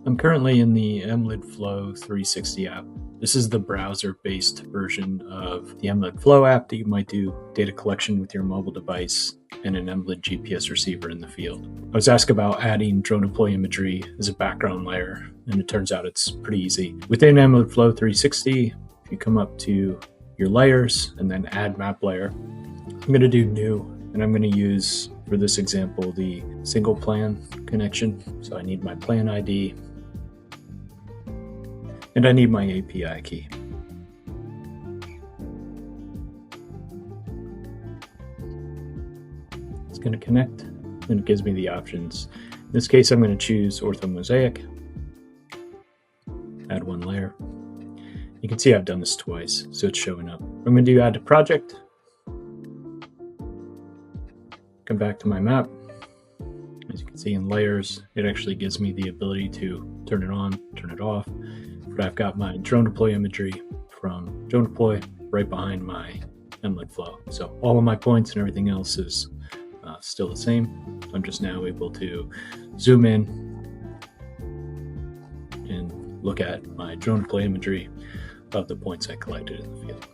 I'm currently in the Emlid Flow 360 app. This is the browser-based version of the Emlid Flow app that you might do data collection with your mobile device and an Emlid GPS receiver in the field. I was asked about adding DroneDeploy imagery as a background layer, and it turns out it's pretty easy. Within Emlid Flow 360, if you come up to your layers and then add map layer, I'm going to do new, and I'm going to use, for this example, the single plan connection. So I need my plan ID, and I need my API key. It's going to connect, and it gives me the options. In this case, I'm going to choose Orthomosaic, add one layer. You can see I've done this twice, so it's showing up. I'm going to do add to project. Come back to my map. As you can see in layers, it actually gives me the ability to turn it on, turn it off. But I've got my DroneDeploy imagery from DroneDeploy right behind my Emlid Flow. So all of my points and everything else is still the same. I'm just now able to zoom in and look at my DroneDeploy imagery of the points I collected in the field.